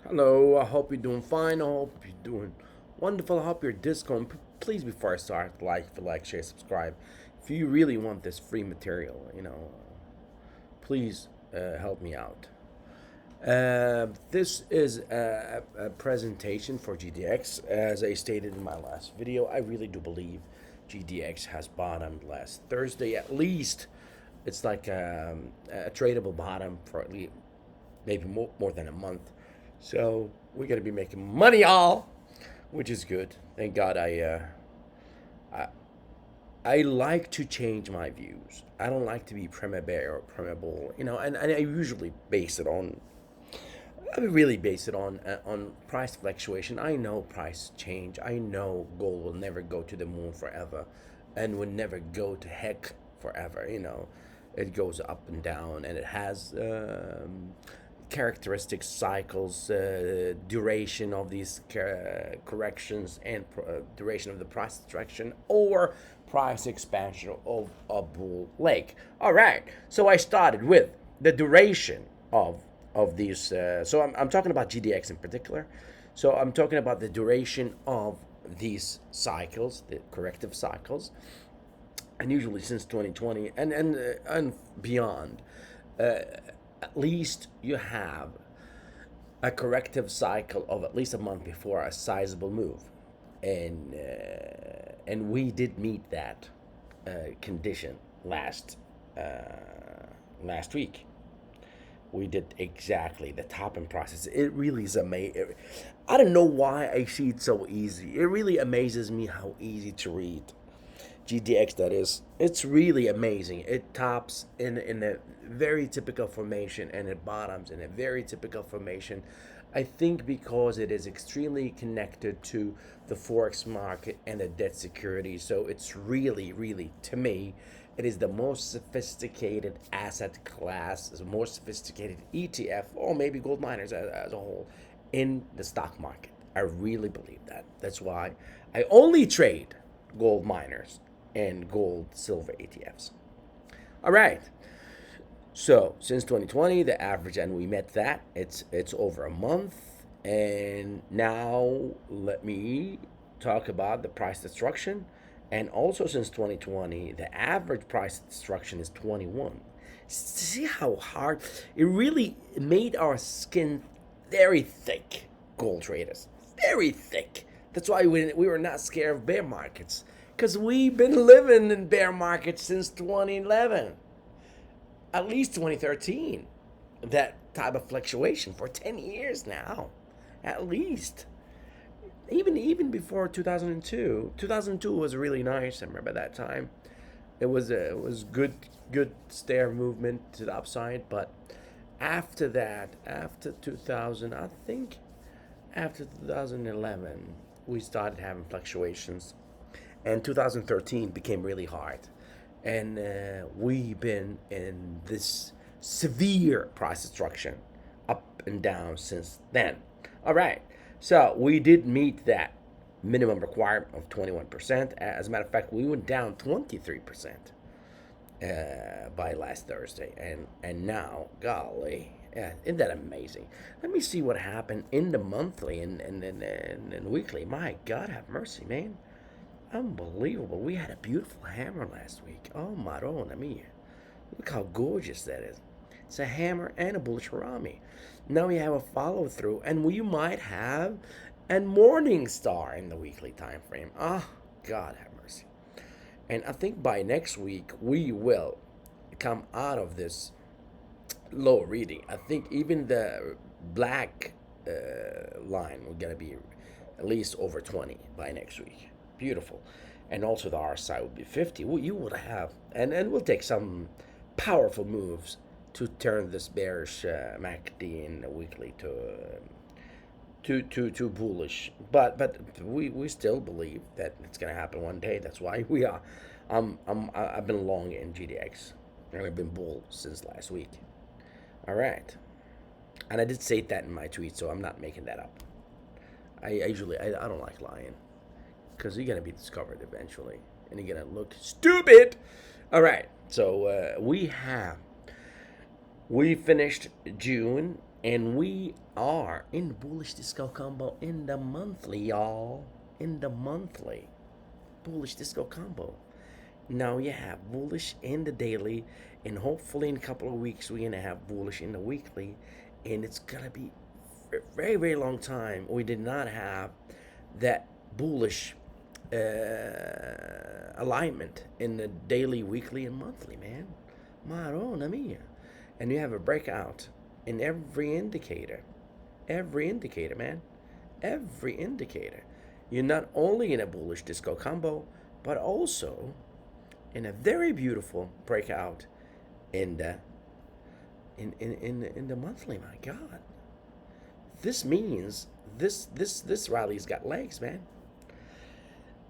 Hello, I hope you're doing fine. I hope you're doing wonderful. I hope your Discord. Please, before I start, like, share, subscribe. If you really want this free material, please help me out. This is a presentation for GDX. As I stated in my last video, I really do believe GDX has bottomed last Thursday. At least it's like a tradable bottom for at least maybe more than a month. So we're gonna be making money all, which is good. Thank God I I like to change my views. I don't like to be prima bear or prima bull, and I usually base it on. I really base it on price fluctuation. I know price change. I know gold will never go to the moon forever, and will never go to heck forever. It goes up and down, and it has characteristics, cycles, duration of these corrections, and duration of the price direction or price expansion of a bull leg. All right, so I started with the duration of these. So I'm talking about GDX in particular. So I'm talking about the duration of these cycles, the corrective cycles, and usually since 2020 and beyond. At least you have a corrective cycle of at least a month before a sizable move, and we did meet that condition last week. We did exactly the topping process. It really is amazing. I don't know why I see it so easy. It really amazes me how easy to read. GDX, that is. It's really amazing. It tops in a very typical formation and it bottoms in a very typical formation. I think because it is extremely connected to the forex market and the debt security. So it's really, to me, it is the most sophisticated asset class, the most sophisticated ETF, or maybe gold miners as a whole, in the stock market. I really believe that. That's why I only trade gold miners and gold silver ETFs. All right. So since 2020, the average, and we met that. It's over a month, and now let me talk about the price destruction. And also since 2020, the average price destruction is 21. See how hard it really made our skin very thick, gold traders, very thick. That's why we were not scared of bear markets, because we've been living in bear markets since 2011, at least 2013. That type of fluctuation for 10 years now, at least. Even before 2002. 2002 was really nice. I remember that time. It was good stair movement to the upside, but after that, after 2000, I think after 2011, we started having fluctuations, and 2013 became really hard, and we've been in this severe price destruction up and down since then. All right, so we did meet that minimum requirement of 21%. As a matter of fact, we went down 23% by last Thursday, and now, golly, yeah, isn't that amazing? Let me see what happened in the monthly and weekly. My God, have mercy, man! Unbelievable. We had a beautiful hammer last week. Oh, Marona mia. Look how gorgeous that is. It's a hammer and a bullish Harami. Now we have a follow through, and we might have a morning star in the weekly time frame. Ah, oh, God have mercy. And I think by next week we will come out of this low reading. I think even the black line will gonna be at least over 20 by next week. Beautiful. And also the RSI would be 50. Well, you would have, and we'll take some powerful moves to turn this bearish MACD in the weekly to bullish. But we still believe that it's gonna happen one day. That's why we are. I've been long in GDX, and I've been bull since last week. All right, and I did say that in my tweet, so I'm not making that up. I don't like lying, because you're gonna be discovered eventually, and you're gonna look stupid. All right, so we finished June And we are in the bullish disco combo in the monthly, y'all. In the monthly bullish disco combo. Now you have bullish in the daily, and hopefully in a couple of weeks we're gonna have bullish in the weekly, and it's gonna be a very very long time we did not have that bullish alignment in the daily, weekly, and monthly, man. Madonna mia. And you have a breakout in every indicator, man, every indicator. You're not only in a bullish disco combo, but also in a very beautiful breakout in the in the monthly. My God, this means this rally's got legs, man.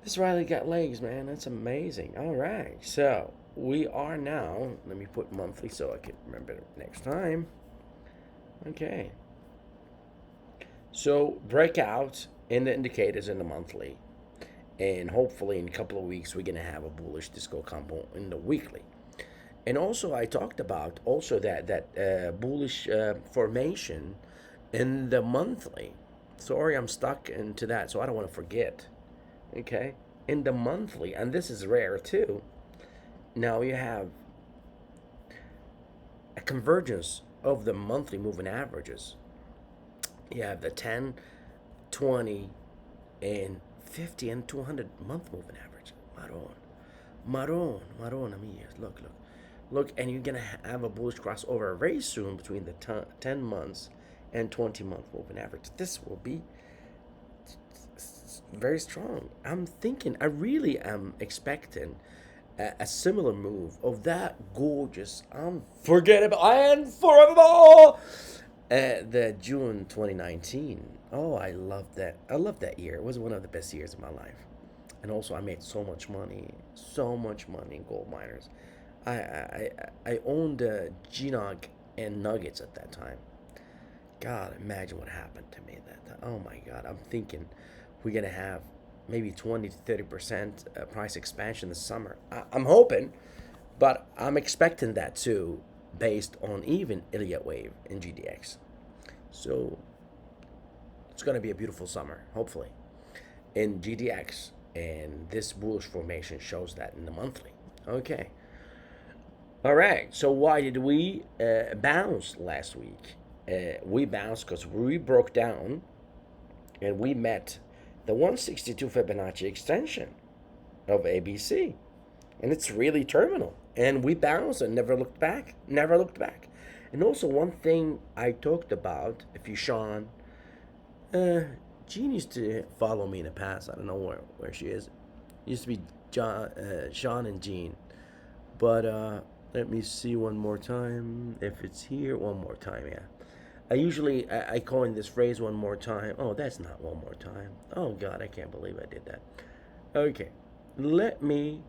This rally got legs, man. That's amazing. All right, so we are now. Let me put monthly so I can remember next time. Okay. So breakout in the indicators in the monthly, and hopefully in a couple of weeks we're gonna have a bullish disco combo in the weekly. And also I talked about also that bullish formation in the monthly. Sorry, I'm stuck into that, so I don't want to forget. Okay, in the monthly, and this is rare too. Now you have a convergence of the monthly moving averages. You have the 10, 20, and 50 and 200 month moving average. Maron, amigas. Look, and you're gonna have a bullish crossover very soon between the 10 months and 20-month moving average. This will be very strong. I'm thinking, I really am expecting a similar move of that gorgeous, unforgettable, and forevermore, the June 2019. Oh, I love that. I love that year. It was one of the best years of my life. And also, I made so much money in gold miners. I owned GNOG and Nuggets at that time. God, imagine what happened to me at that time. Oh my God, I'm thinking we're gonna have maybe 20 to 30% price expansion this summer. I'm hoping, but I'm expecting that too, based on even Elliott Wave in GDX. So it's gonna be a beautiful summer, hopefully, in GDX, and this bullish formation shows that in the monthly. Okay. All right. So why did we bounce last week? We bounced because we broke down and we met the 162 Fibonacci extension of ABC, and it's really terminal. And we bounced and never looked back. Never looked back. And also one thing I talked about, if you Sean, Jean used to follow me in the past. I don't know where she is. It used to be Sean and Jean. But let me see one more time. If it's here, one more time, yeah. I usually I coin this phrase one more time. Oh, that's not one more time. Oh God, I can't believe I did that. Okay, let me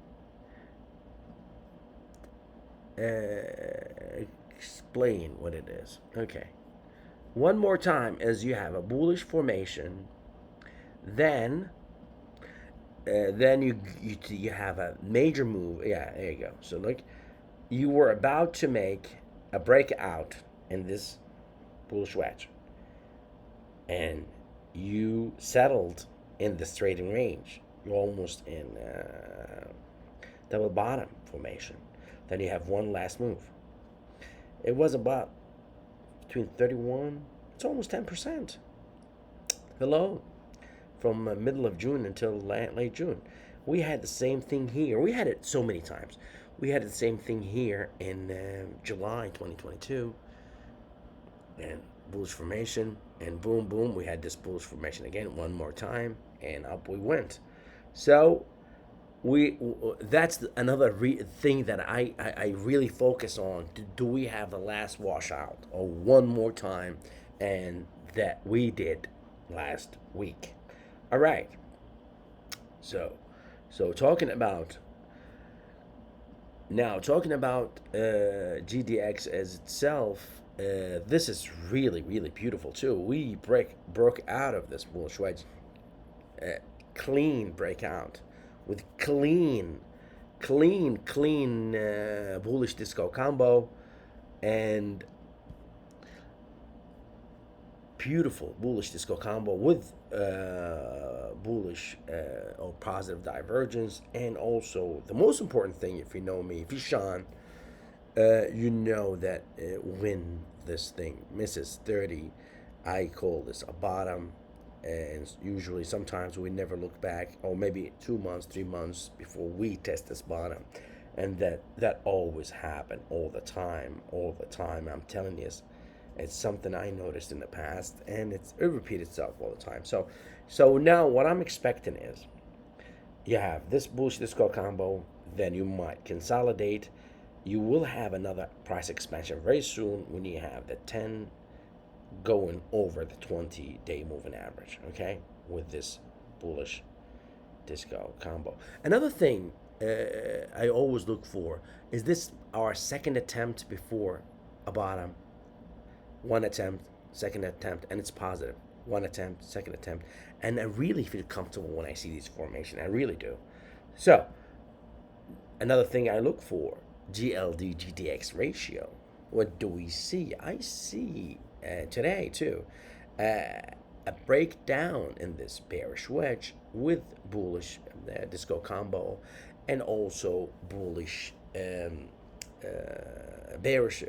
explain what it is. Okay, one more time, as you have a bullish formation, then you have a major move. Yeah, there you go. So look, you were about to make a breakout in this bullish wedge, and you settled in this trading range. You're almost in double bottom formation. Then you have one last move. It was about between 31. It's almost 10%. Hello, from middle of June until late June. We had the same thing here. We had it so many times. We had the same thing here in July 2022, and bullish formation, and boom, boom, we had this bullish formation again one more time, and up we went. So that's another thing that I really focus on. Do we have the last washout or one more time? And that we did last week. All right. So talking about GDX as itself, this is really really beautiful too. We broke out of this bullish wedge, clean breakout with clean bullish disco combo, and beautiful bullish disco combo with bullish or positive divergence, and also the most important thing, if you know me, if you Sean, you know that when this thing misses 30, I call this a bottom, and usually sometimes we never look back, or maybe 2 months, 3 months before we test this bottom, and that always happen all the time, all the time. I'm telling you, it's something I noticed in the past, and it repeats itself all the time. So now what I'm expecting is you have this bullish disco combo, then you might consolidate. You will have another price expansion very soon when you have the 10 going over the 20-day moving average, okay, with this bullish disco combo. Another thing I always look for is this our second attempt before a bottom. One attempt, second attempt, and it's positive. One attempt, second attempt, and I really feel comfortable when I see these formation. I really do. So another thing I look for, GLD GDX ratio. What do we see? I see today too a breakdown in this bearish wedge with bullish disco combo, and also bullish bearish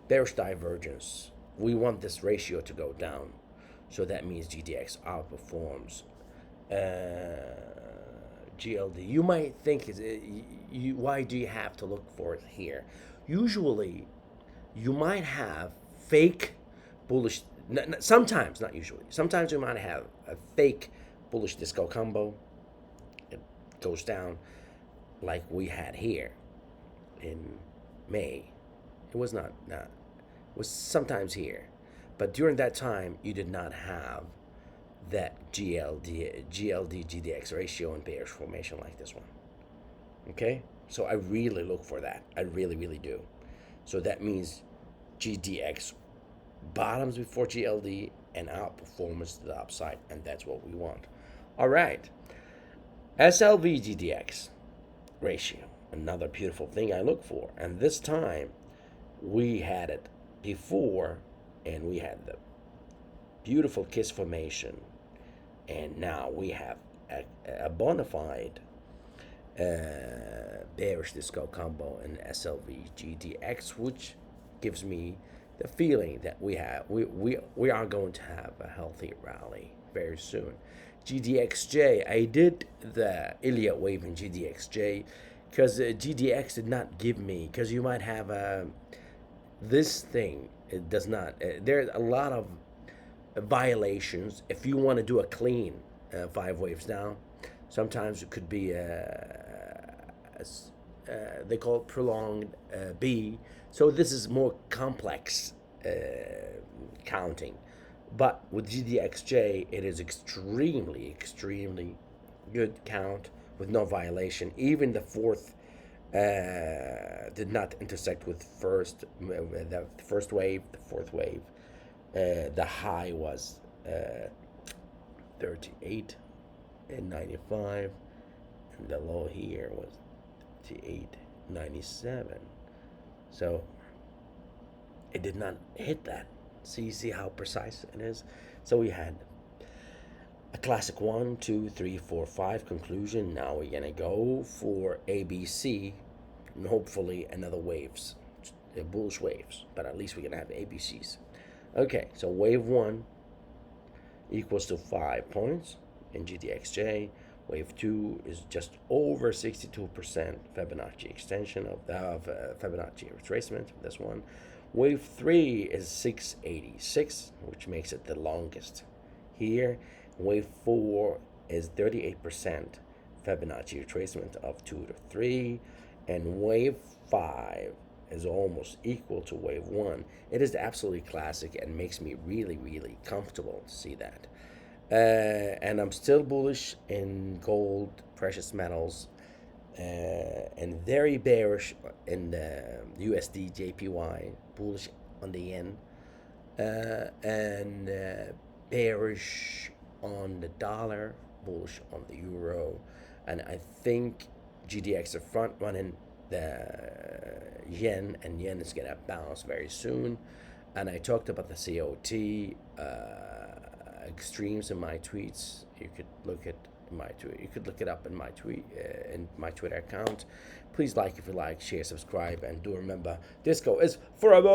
bearish divergence. We want this ratio to go down, so that means GDX outperforms GLD. You might think, why do you have to look for it here? Usually, you might have fake bullish. Sometimes, not usually. Sometimes you might have a fake bullish disco combo. It goes down like we had here in May. It was not. It was sometimes here, but during that time you did not have that GLD GDX ratio and bearish formation like this one. Okay, so I really look for that. I really do. So that means GDX bottoms before GLD and outperformance to the upside, and that's what we want. All right, SLV GDX ratio, another beautiful thing I look for, and this time we had it before, and we had the beautiful kiss formation, and now we have a bona fide bearish disco combo in SLV GDX, which gives me the feeling that we are going to have a healthy rally very soon. GDXJ, I did the Elliott wave in GDXJ because GDX did not give me, because you might have this thing. It does not. There's a lot of violations. If you want to do a clean 5 waves down, sometimes it could be they call it prolonged B. So this is more complex counting. But with GDXJ, it is extremely good count with no violation. Even the fourth did not intersect with the first wave, the fourth wave. The high was 38 and 95, and the low here was 38.97. So it did not hit that. So you see how precise it is. So we had a classic 1, 2, 3, 4, 5 conclusion. Now we're gonna go for ABC, and hopefully another waves, bullish waves. But at least we're gonna have ABCs. Okay, so wave 1 equals to 5 points in GDXJ. Wave 2 is just over 62% Fibonacci extension of Fibonacci retracement of this one. Wave 3 is 686, which makes it the longest here. Wave 4 is 38% Fibonacci retracement of 2 to 3. And wave 5 is almost equal to wave 1. It is absolutely classic and makes me really comfortable to see that. And I'm still bullish in gold, precious metals, and very bearish in the USD JPY, bullish on the yen, and bearish on the dollar, bullish on the euro, and I think GDX are front running the yen, and yen is gonna bounce very soon. and I talked about the COT extremes in my tweets. You could look at my tweet. You could look it up in my tweet in my Twitter account. Please like if you like, share, subscribe, and do remember, disco is forever.